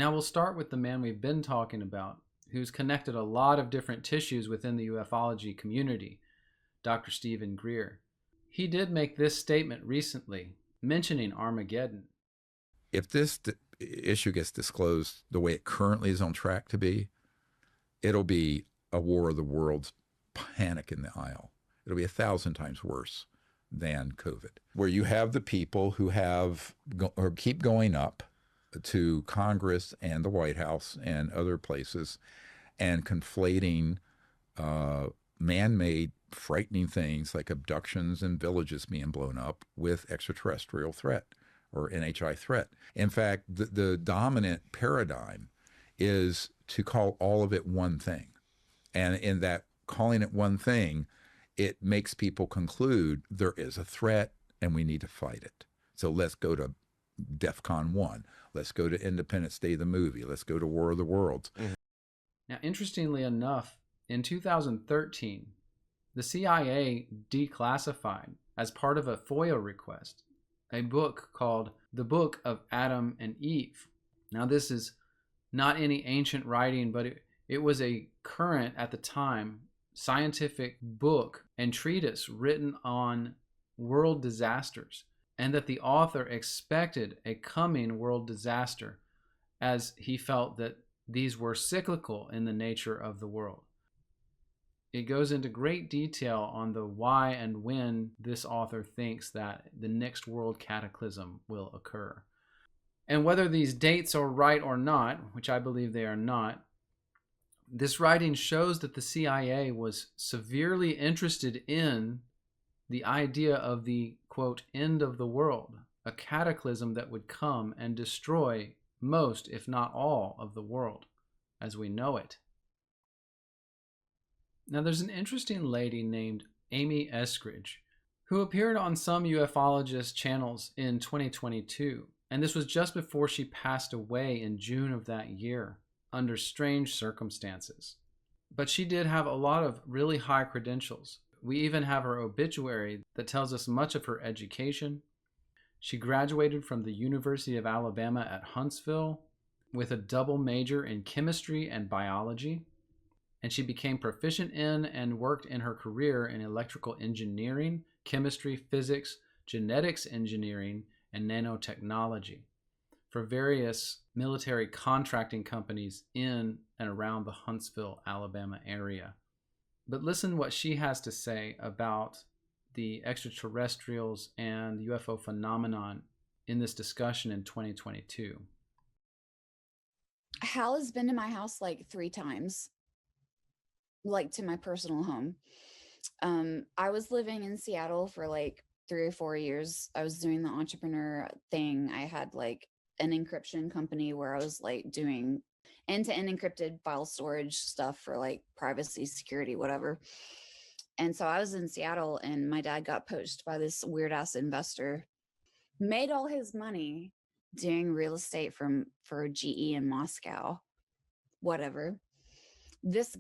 Now we'll start with the man we've been talking about, who's connected a lot of different tissues within the ufology community, Dr. Stephen Greer. He did make this statement recently, mentioning Armageddon. If this issue gets disclosed the way it currently is on track to be, it'll be a War of the Worlds panic in the aisle. It'll be 1,000 times worse than COVID, where you have the people who or keep going up to Congress and the White House and other places and conflating man-made frightening things like abductions and villages being blown up with extraterrestrial threat or NHI threat. In fact, the dominant paradigm is to call all of it one thing. And in that calling it one thing, it makes people conclude there is a threat and we need to fight it. So let's go to DEFCON 1. Let's go to Independence Day, the movie. Let's go to War of the Worlds. Now, interestingly enough, in 2013, the CIA declassified, as part of a FOIA request, a book called The Book of Adam and Eve. Now, this is not any ancient writing, but it was a current, at the time, scientific book and treatise written on world disasters, and that the author expected a coming world disaster, as he felt that these were cyclical in the nature of the world. It goes into great detail on the why and when this author thinks that the next world cataclysm will occur. And whether these dates are right or not, which I believe they are not, this writing shows that the CIA was severely interested in the idea of the, quote, end of the world, a cataclysm that would come and destroy most, if not all, of the world as we know it. Now, there's an interesting lady named Amy Eskridge who appeared on some ufologist channels in 2022, and this was just before she passed away in June of that year under strange circumstances. But she did have a lot of really high credentials. We even have her obituary that tells us much of her education. She graduated from the University of Alabama at Huntsville with a double major in chemistry and biology, and she became proficient in and worked in her career in electrical engineering, chemistry, physics, genetics engineering, and nanotechnology for various military contracting companies in and around the Huntsville, Alabama area. But listen what she has to say about the extraterrestrials and UFO phenomenon in this discussion in 2022. Hal has been to my house like 3 times, like to my personal home. I was living in Seattle for like 3 or 4 years. I was doing the entrepreneur thing. I had like an encryption company where I was like doing end-to-end encrypted file storage stuff for like privacy, security, whatever. And so I was in Seattle and my dad got poached by this weird ass investor, made all his money doing real estate for GE in Moscow, whatever. This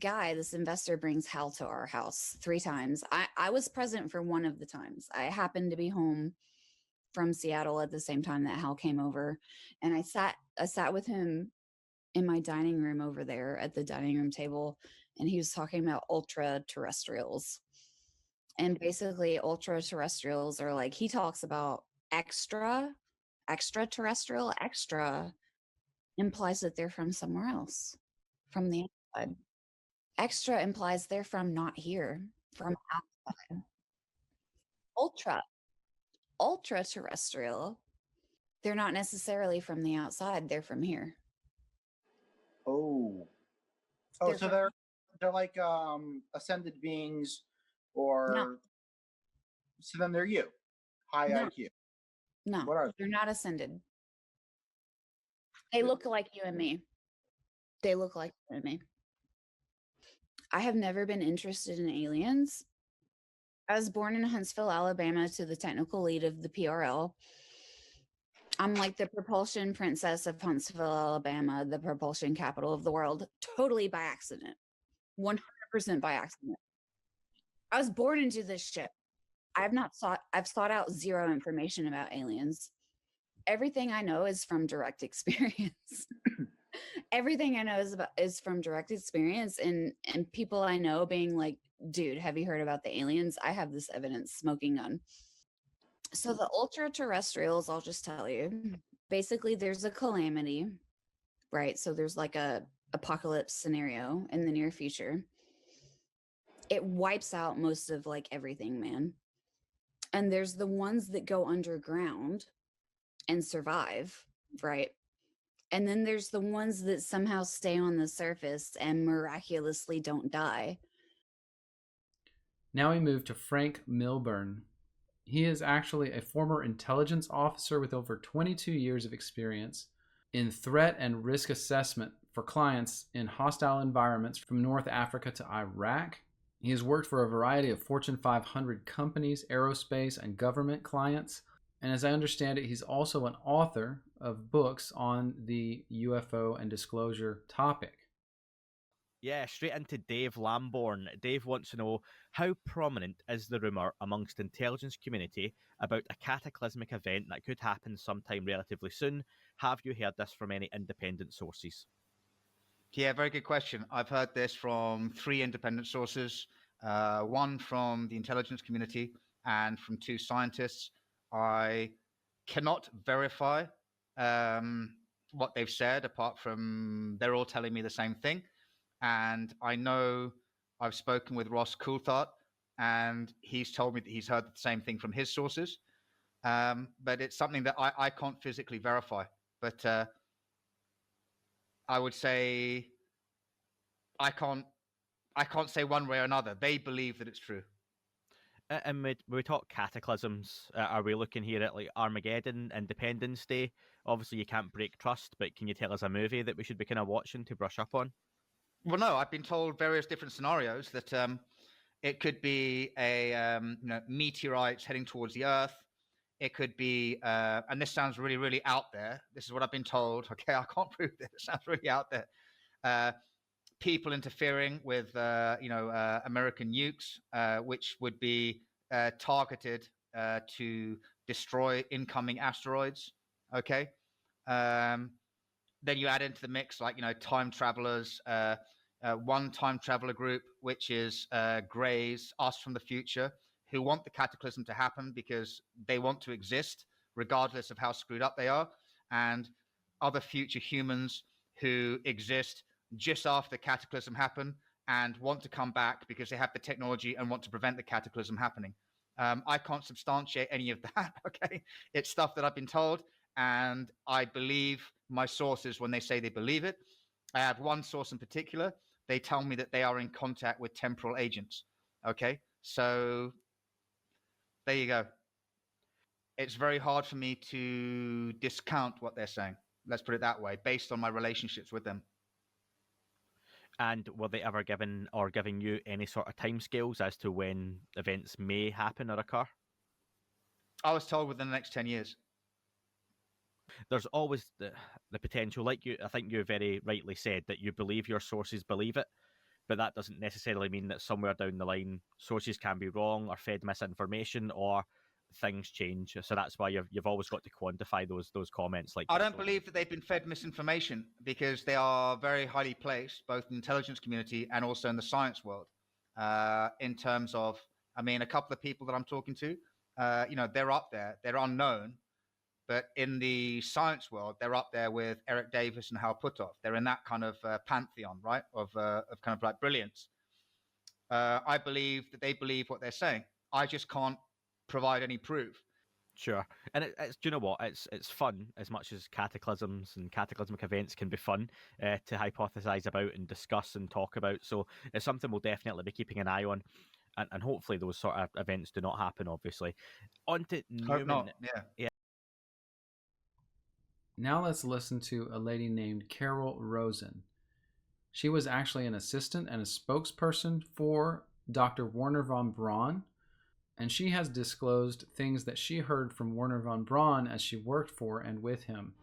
investor brings Hal to our house 3 times. I was present for one of the times. I happened to be home from Seattle at the same time that Hal came over. And I sat with him in my dining room over there at the dining room table. And he was talking about ultra terrestrials. And basically ultra-terrestrials are like, he talks about extraterrestrial. Extra implies that they're from somewhere else, from the outside. Extra implies they're from not here, from outside. Ultra-terrestrial, they're not necessarily from the outside, they're from here. So they're like ascended beings, or no. So then they're you, high IQ. No, what are they? They're not ascended. They look like you and me. They look like you and me. I have never been interested in aliens. I was born in Huntsville, Alabama, to the technical lead of the PRL. I'm like the propulsion princess of Huntsville, Alabama, the propulsion capital of the world, totally by accident. 100% by accident. I was born into this ship. I've sought out zero information about aliens. Everything I know is from direct experience. Everything I know is from direct experience and people I know being like, dude, have you heard about the aliens? I have this evidence, smoking gun. So the ultra terrestrials, I'll just tell you, basically there's a calamity, right? So there's like a apocalypse scenario in the near future. It wipes out most of like everything, man. And there's the ones that go underground and survive, right? And then there's the ones that somehow stay on the surface and miraculously don't die. Now we move to Frank Milburn. He is actually a former intelligence officer with over 22 years of experience in threat and risk assessment for clients in hostile environments from North Africa to Iraq. He has worked for a variety of Fortune 500 companies, aerospace, and government clients. And as I understand it, he's also an author of books on the UFO and disclosure topic. Yeah, straight into Dave Lamborn. Dave wants to know, how prominent is the rumour amongst the intelligence community about a cataclysmic event that could happen sometime relatively soon? Have you heard this from any independent sources? Yeah, very good question. I've heard this from 3 independent sources, one from the intelligence community and from 2 scientists. I cannot verify what they've said, apart from they're all telling me the same thing. And I know I've spoken with Ross Coulthard, and he's told me that he's heard the same thing from his sources. But it's something that I can't physically verify. But I would say I can't say one way or another. They believe that it's true. And when we talk cataclysms, are we looking here at like Armageddon, Independence Day? Obviously, you can't break trust, but can you tell us a movie that we should be kind of watching to brush up on? Well, no, I've been told various different scenarios that it could be a meteorites heading towards the Earth. It could be, and this sounds really, really out there. This is what I've been told. Okay, I can't prove this. It sounds really out there. People interfering with, American nukes, which would be targeted to destroy incoming asteroids. Okay. Then you add into the mix, like, time travelers, one time traveler group, which is Greys, us from the future, who want the cataclysm to happen because they want to exist, regardless of how screwed up they are, and other future humans who exist just after the cataclysm happen and want to come back because they have the technology and want to prevent the cataclysm happening. I can't substantiate any of that, okay? It's stuff that I've been told, and I believe my sources when they say they believe it. I have one source in particular. They tell me that they are in contact with temporal agents, okay? So there you go. It's very hard for me to discount what they're saying. Let's put it that way, based on my relationships with them. And were they ever giving you any sort of timescales as to when events may happen or occur? I was told within the next 10 years. There's always the potential, like I think you very rightly said, that you believe your sources believe it, but that doesn't necessarily mean that somewhere down the line sources can be wrong or fed misinformation or things change. So that's why you've always got to quantify those comments. Like, I don't believe that they've been fed misinformation, because they are very highly placed, both in the intelligence community and also in the science world. In terms of, I mean, a couple of people that I'm talking to, they're up there. They're unknown, but in the science world, they're up there with Eric Davis and Hal Puthoff. They're in that kind of pantheon, right, of kind of like brilliance. I believe that they believe what they're saying. I just can't provide any proof. Sure. And it's, do you know what? It's fun, as much as cataclysms and cataclysmic events can be fun to hypothesize about and discuss and talk about. So it's something we'll definitely be keeping an eye on. And hopefully those sort of events do not happen, obviously. On to Newman. Hope not. Yeah. Now let's listen to a lady named Carol Rosen. She was actually an assistant and a spokesperson for Dr. Werner von Braun, and she has disclosed things that she heard from Werner von Braun as she worked for and with him.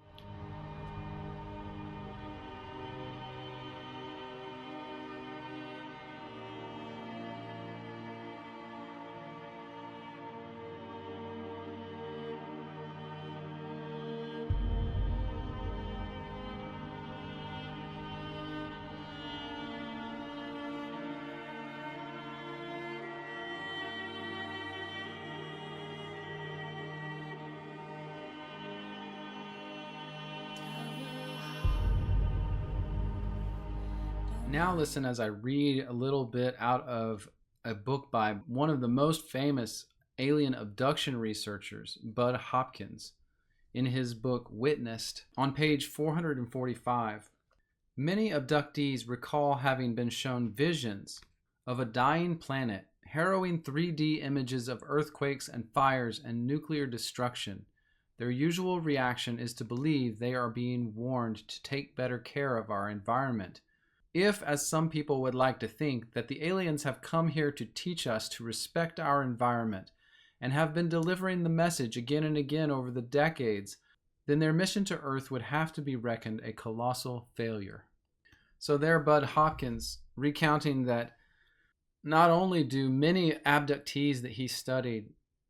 Now listen as I read a little bit out of a book by one of the most famous alien abduction researchers, Bud Hopkins, in his book Witnessed. On page 445, many abductees recall having been shown visions of a dying planet, harrowing 3D images of earthquakes and fires and nuclear destruction. Their usual reaction is to believe they are being warned to take better care of our environment. If, as some people would like to think, that the aliens have come here to teach us to respect our environment and have been delivering the message again and again over the decades, then their mission to Earth would have to be reckoned a colossal failure. So there, Bud Hopkins recounting that not only do many abductees that he studied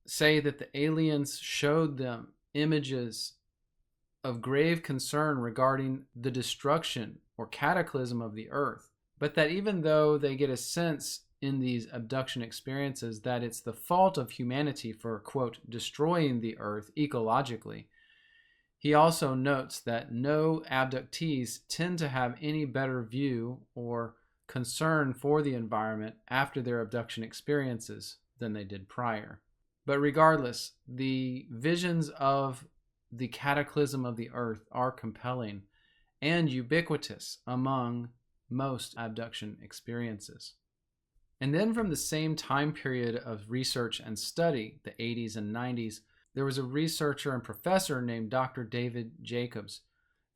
say that the aliens showed them images of grave concern regarding the destruction or cataclysm of the Earth, but that even though they get a sense in these abduction experiences that it's the fault of humanity for, quote, destroying the Earth ecologically, he also notes that no abductees tend to have any better view or concern for the environment after their abduction experiences than they did prior. But regardless, the visions of the cataclysm of the Earth are compelling and ubiquitous among most abduction experiences. And then from the same time period of research and study, the 80s and 90s, there was a researcher and professor named Dr. David Jacobs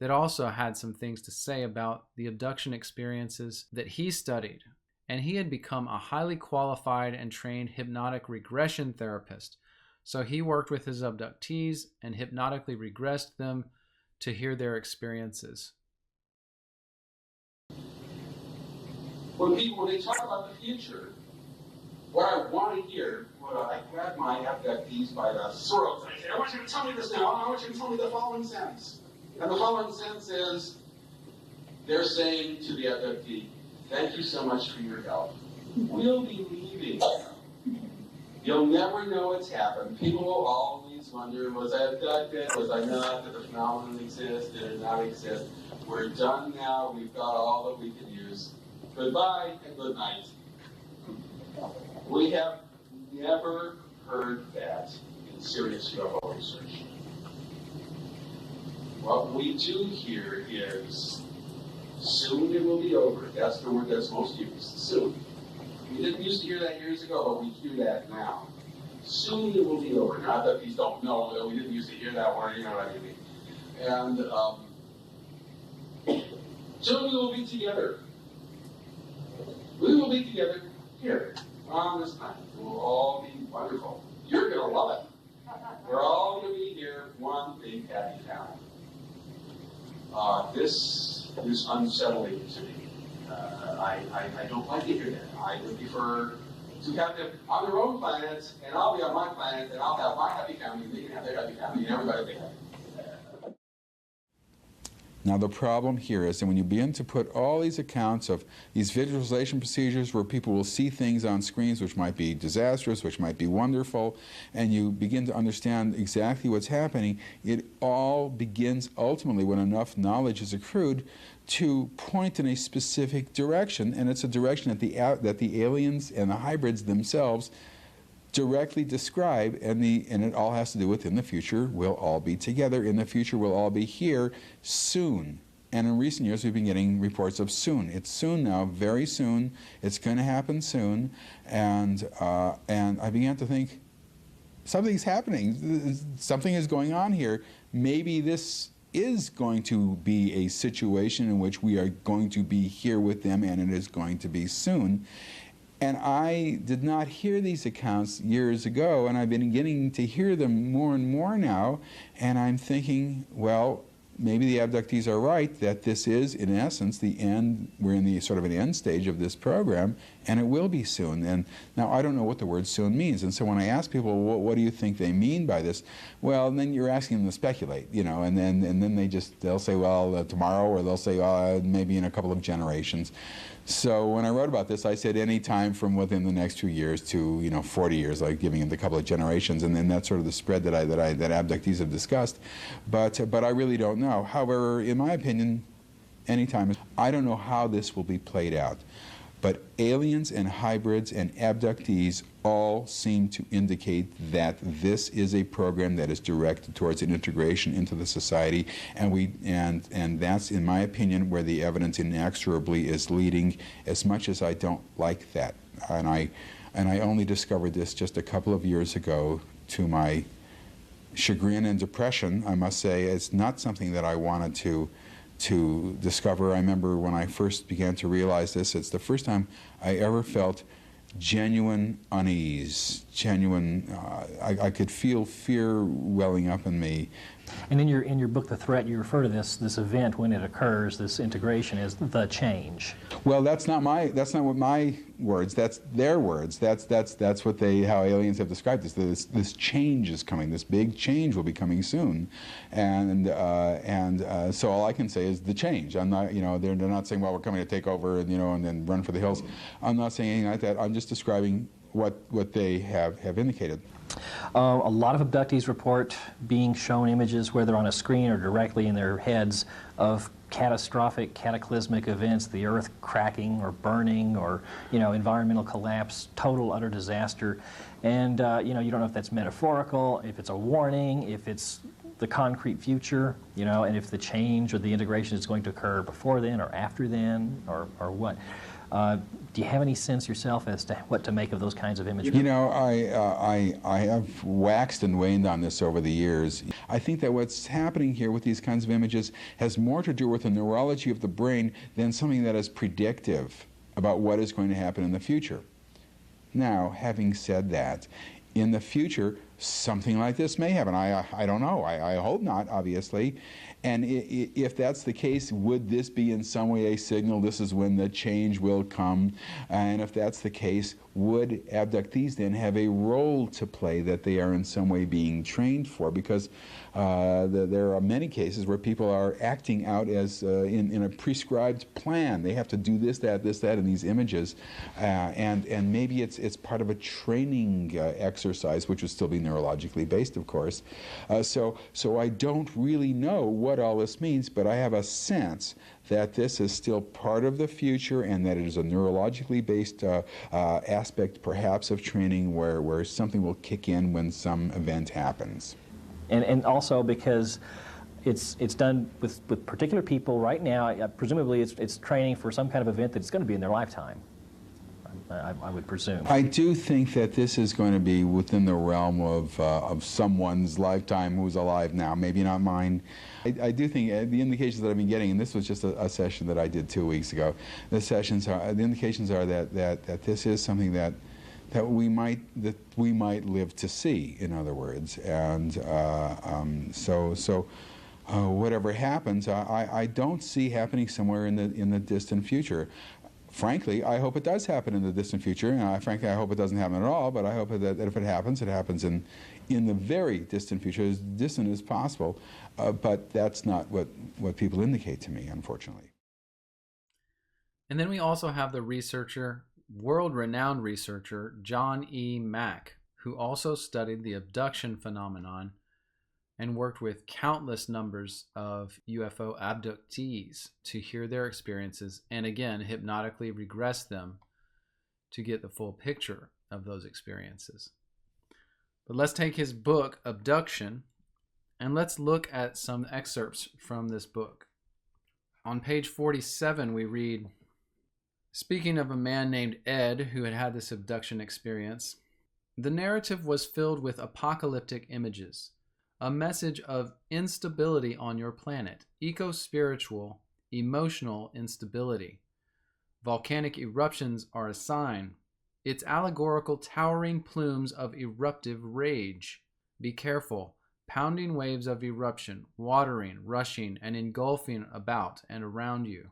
that also had some things to say about the abduction experiences that he studied. And he had become a highly qualified and trained hypnotic regression therapist. So he worked with his abductees and hypnotically regressed them to hear their experiences. When they talk about the future, what I want to hear, I grab my abductees by the throat and I say, I want you to tell me this now, I want you to tell me the following sentence. And the following sentence is, they're saying to the abductee, thank you so much for your help. We'll be leaving. You'll never know what's happened. People will always wonder, was I abducted? Was I not? Did the phenomenon exist? Did it not exist? We're done now. We've got all that we can use. Goodbye and good night. We have never heard that in serious UFO research. What we do here is, soon it will be over. That's the word that's most used. Soon. We didn't used to hear that years ago, but we hear that now. Soon it will be over. Not that these don't know that we didn't used to hear that word, you know what I mean. And soon we will be together. We will be together here on this planet. It will all be wonderful. You're going to love it. We're all going to be here, one big happy family. This is unsettling to me. I don't like to hear that. I would prefer to have them on their own planet, and I'll be on my planet, and I'll have my happy family, and they can have their happy family, and everybody will be happy. Now the problem here is that when you begin to put all these accounts of these visualization procedures where people will see things on screens which might be disastrous, which might be wonderful, and you begin to understand exactly what's happening, it all begins ultimately when enough knowledge is accrued to point in a specific direction, and it's a direction that the aliens and the hybrids themselves directly describe, and it all has to do with in the future we'll all be together, in the future we'll all be here soon. And in recent years we've been getting reports of soon. It's soon now, very soon, it's going to happen soon, and I began to think, something's happening, something is going on here. Maybe this is going to be a situation in which we are going to be here with them, and it is going to be soon. And I did not hear these accounts years ago, and I've been beginning to hear them more and more now, and I'm thinking, well, maybe the abductees are right, that this is, in essence, the end. We're in the sort of an end stage of this program, and it will be soon. And now I don't know what the word soon means, and so when I ask people, well, what do you think they mean by this? Well, and then you're asking them to speculate, you know, and then they'll say, well, tomorrow, or they'll say, maybe in a couple of generations. So when I wrote about this, I said any time from within the next 2 years to 40 years, like giving it a couple of generations, and then that's sort of the spread that abductees have discussed. But I really don't know. However, in my opinion, anytime. I don't know how this will be played out, but aliens and hybrids and abductees all seem to indicate that this is a program that is directed towards an integration into the society, and that's, in my opinion, where the evidence inexorably is leading, as much as I don't like that. And I only discovered this just a couple of years ago, to my chagrin and depression, I must say. It's not something that I wanted to discover. I remember when I first began to realize this, it's the first time I ever felt genuine unease, I could feel fear welling up in me. And in your book, The Threat, you refer to this event when it occurs, this integration, as the change. Well, that's not what my words. That's their words. That's what how aliens have described this. This change is coming. This big change will be coming soon, and so all I can say is the change. I'm not, they're not saying, well, we're coming to take over, and then run for the hills. I'm not saying anything like that. I'm just describing what they have indicated. A lot of abductees report being shown images, whether on a screen or directly in their heads, of catastrophic, cataclysmic events, the earth cracking or burning, or environmental collapse, total, utter disaster. And you don't know if that's metaphorical, if it's a warning, if it's the concrete future, and if the change or the integration is going to occur before then or after then, or what. Do you have any sense yourself as to what to make of those kinds of images? I have waxed and waned on this over the years. I think that what's happening here with these kinds of images has more to do with the neurology of the brain than something that is predictive about what is going to happen in the future. Now, having said that, in the future, something like this may happen. I don't know. I hope not, obviously. And if that's the case, would this be in some way a signal this is when the change will come? And if that's the case, would abductees then have a role to play that they are in some way being trained for? Because there are many cases where people are acting out as in a prescribed plan. They have to do this, that, in these images. And maybe it's part of a training exercise, which would still be neurologically based, of course. So I don't really know what all this means, but I have a sense that this is still part of the future, and that it is a neurologically based aspect, perhaps, of training where something will kick in when some event happens. And also because it's done with particular people right now. Presumably it's training for some kind of event that's going to be in their lifetime, I would presume. I do think that this is going to be within the realm of someone's lifetime who's alive now, maybe not mine. I do think the indications that I've been getting, and this was just a session that I did 2 weeks ago, the indications are that this is something that we might live to see, in other words. And so whatever happens, I don't see happening somewhere in the distant future. Frankly, I hope it does happen in the distant future, and frankly, I hope it doesn't happen at all, but I hope that if it happens in the very distant future, as distant as possible, but that's not what people indicate to me, unfortunately. And then we also have the researcher, world-renowned researcher, John E. Mack, who also studied the abduction phenomenon and worked with countless numbers of UFO abductees to hear their experiences and, again, hypnotically regress them to get the full picture of those experiences. But let's take his book, Abduction, and let's look at some excerpts from this book. On page 47, we read, speaking of a man named Ed who had this abduction experience, the narrative was filled with apocalyptic images, a message of instability on your planet, eco-spiritual, emotional instability. Volcanic eruptions are a sign. It's allegorical towering plumes of eruptive rage. Be careful. Pounding waves of eruption, watering, rushing, and engulfing about and around you.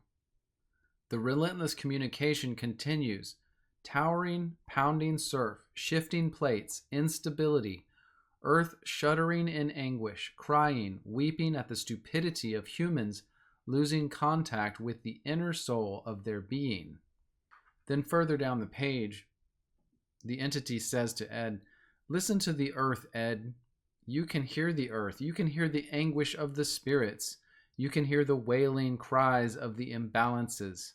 The relentless communication continues. Towering, pounding surf, shifting plates, instability, earth shuddering in anguish, crying, weeping at the stupidity of humans losing contact with the inner soul of their being. Then further down the page, the entity says to Ed, listen to the earth, Ed. You can hear the earth. You can hear the anguish of the spirits. You can hear the wailing cries of the imbalances.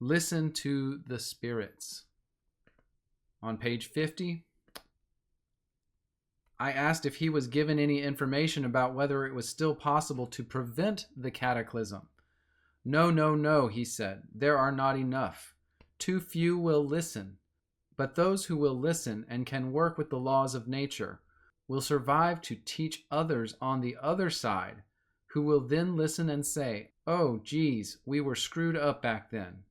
Listen to the spirits. On page 50, I asked if he was given any information about whether it was still possible to prevent the cataclysm. No, no, no, he said. There are not enough. Too few will listen. But those who will listen and can work with the laws of nature will survive to teach others on the other side, who will then listen and say, "Oh, geez, we were screwed up back then."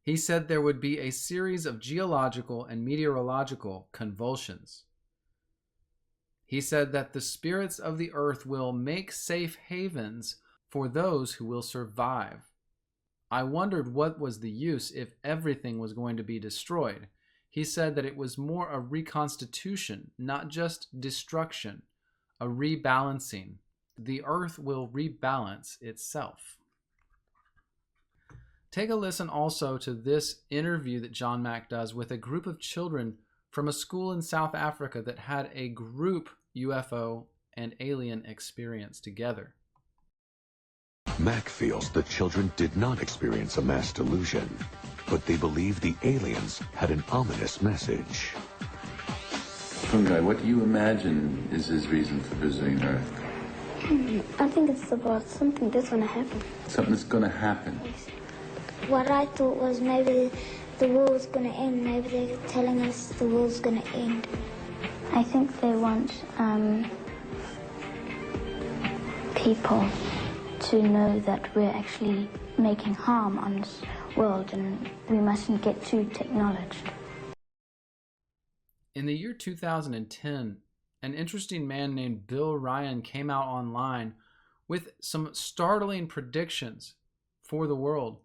He said there would be a series of geological and meteorological convulsions. He said that the spirits of the earth will make safe havens for those who will survive. I wondered what was the use if everything was going to be destroyed. He said that it was more a reconstitution, not just destruction, a rebalancing. The earth will rebalance itself. Take a listen also to this interview that John Mack does with a group of children from a school in South Africa that had a group UFO and alien experience together. Mack feels the children did not experience a mass delusion, but they believe the aliens had an ominous message. Fungi, what do you imagine is his reason for visiting Earth? I think it's about something that's going to happen. Something's going to happen. What I thought was maybe the world's going to end. Maybe they're telling us the world's going to end. I think they want people to know that we're actually making harm on this world and we mustn't get too technologized. In the year 2010, an interesting man named Bill Ryan came out online with some startling predictions for the world.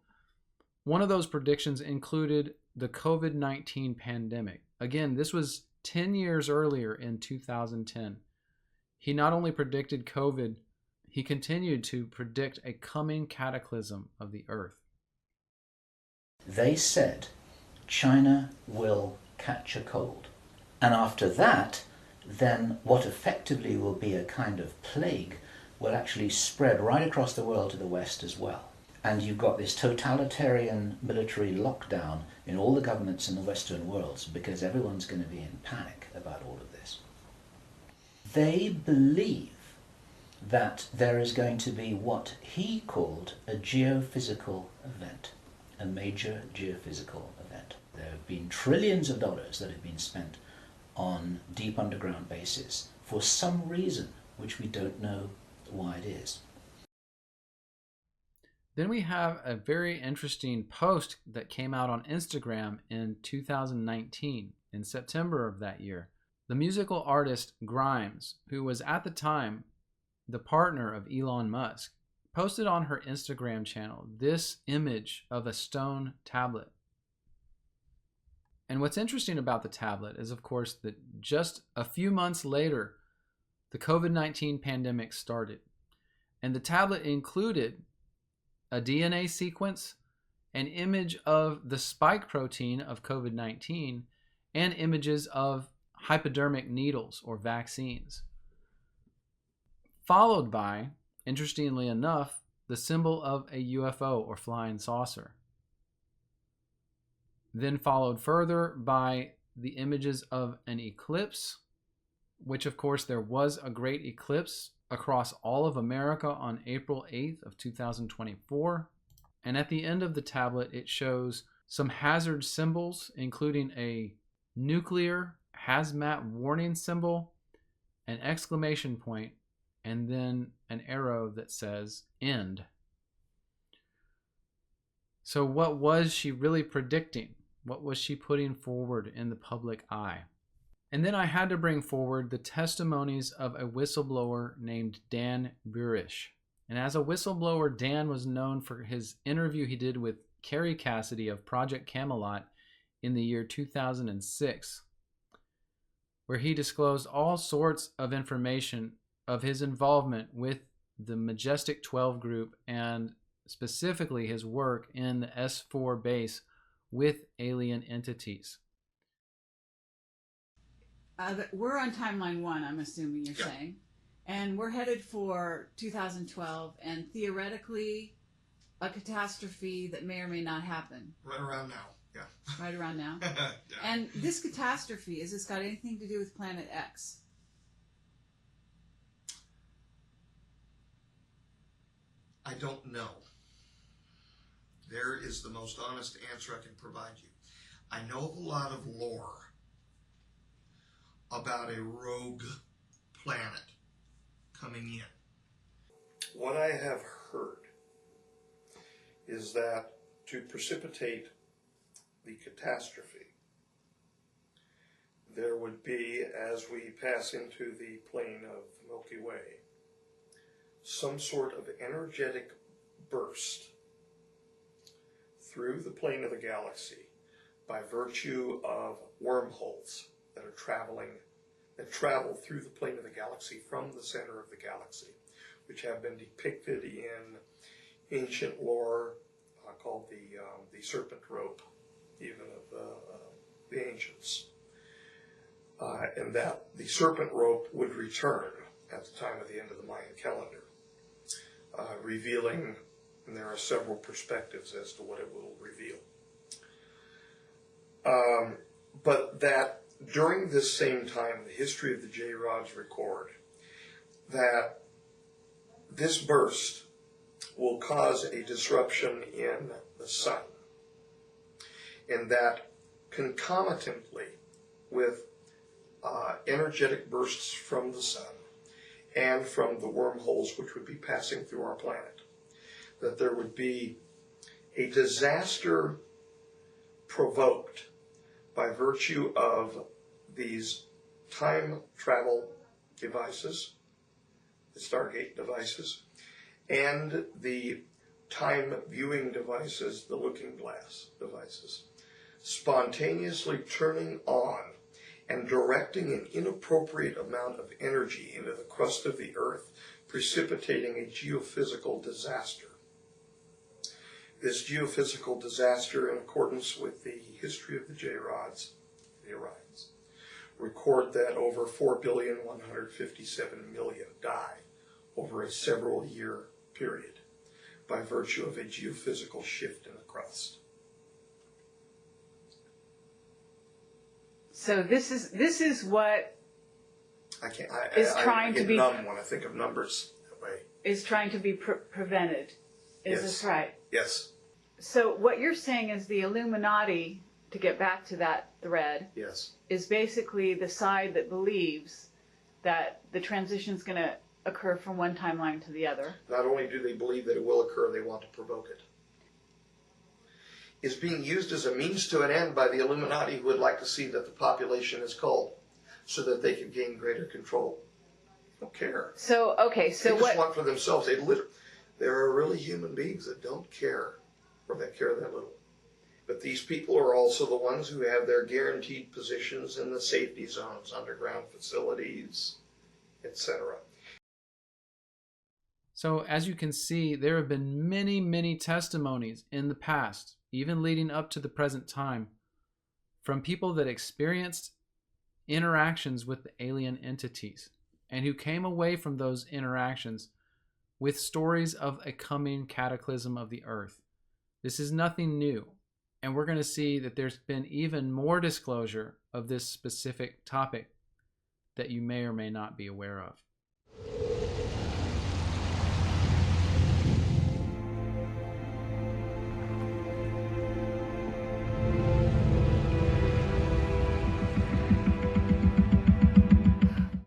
One of those predictions included the COVID-19 pandemic. Again, this was 10 years earlier in 2010. He not only predicted COVID, he continued to predict a coming cataclysm of the earth. They said China will catch a cold. And after that, then what effectively will be a kind of plague will actually spread right across the world to the West as well. And you've got this totalitarian military lockdown in all the governments in the Western worlds because everyone's going to be in panic about all of this. They believe that there is going to be what he called a geophysical event, a major geophysical event. There have been trillions of dollars that have been spent on deep underground bases for some reason which we don't know why it is. Then we have a very interesting post that came out on Instagram in 2019, in September of that year. The musical artist Grimes, who was at the time the partner of Elon Musk, posted on her Instagram channel this image of a stone tablet. And what's interesting about the tablet is, of course, that just a few months later, the COVID-19 pandemic started. And the tablet included a DNA sequence, an image of the spike protein of COVID-19, and images of hypodermic needles or vaccines. Followed by, interestingly enough, the symbol of a UFO or flying saucer. Then followed further by the images of an eclipse, which of course there was a great eclipse across all of America on April 8th of 2024. And at the end of the tablet, it shows some hazard symbols, including a nuclear hazmat warning symbol, an exclamation point, and then an arrow that says end. So what was she really predicting? What was she putting forward in the public eye? And then I had to bring forward the testimonies of a whistleblower named Dan Burish. And as a whistleblower, Dan was known for his interview he did with Carrie Cassidy of Project Camelot in the year 2006, where he disclosed all sorts of information of his involvement with the Majestic 12 group and specifically his work in the S4 base with alien entities. We're on timeline 1, I'm assuming you're saying. And we're headed for 2012, and theoretically, a catastrophe that may or may not happen. Right around now, yeah. Right around now? Yeah. And this catastrophe, has this got anything to do with Planet X? I don't know. There is the most honest answer I can provide you. I know of a lot of lore about a rogue planet coming in. What I have heard is that to precipitate the catastrophe, there would be, as we pass into the plane of the Milky Way, some sort of energetic burst through the plane of the galaxy by virtue of wormholes that travel through the plane of the galaxy from the center of the galaxy, which have been depicted in ancient lore called the serpent rope, even of the ancients, and that the serpent rope would return at the time of the end of the Mayan calendar, revealing, and there are several perspectives as to what it will reveal. But that during this same time, the history of the J-rods record that this burst will cause a disruption in the sun, and that concomitantly with energetic bursts from the sun and from the wormholes which would be passing through our planet, that there would be a disaster provoked by virtue of these time travel devices, the Stargate devices, and the time viewing devices, the looking glass devices, spontaneously turning on and directing an inappropriate amount of energy into the crust of the earth, precipitating a geophysical disaster. This geophysical disaster, in accordance with the history of the J-rods, the Orions, record that over 4,157,000,000 die over a several-year period by virtue of a geophysical shift in the crust. So this is what is trying to be numb when I think of numbers that way. Is trying to be prevented. Is this right? Yes. So what you're saying is the Illuminati, to get back to that thread, yes, is basically the side that believes that the transition is going to occur from one timeline to the other. Not only do they believe that it will occur, they want to provoke it. Is being used as a means to an end by the Illuminati, who would like to see that the population is culled so that they can gain greater control. They don't care. So, okay, so they just want for themselves. There are really human beings that don't care, or that care that little. But these people are also the ones who have their guaranteed positions in the safety zones, underground facilities, etc. So as you can see, there have been many, many testimonies in the past, even leading up to the present time, from people that experienced interactions with the alien entities and who came away from those interactions with stories of a coming cataclysm of the earth. This is nothing new, and we're going to see that there's been even more disclosure of this specific topic that you may or may not be aware of.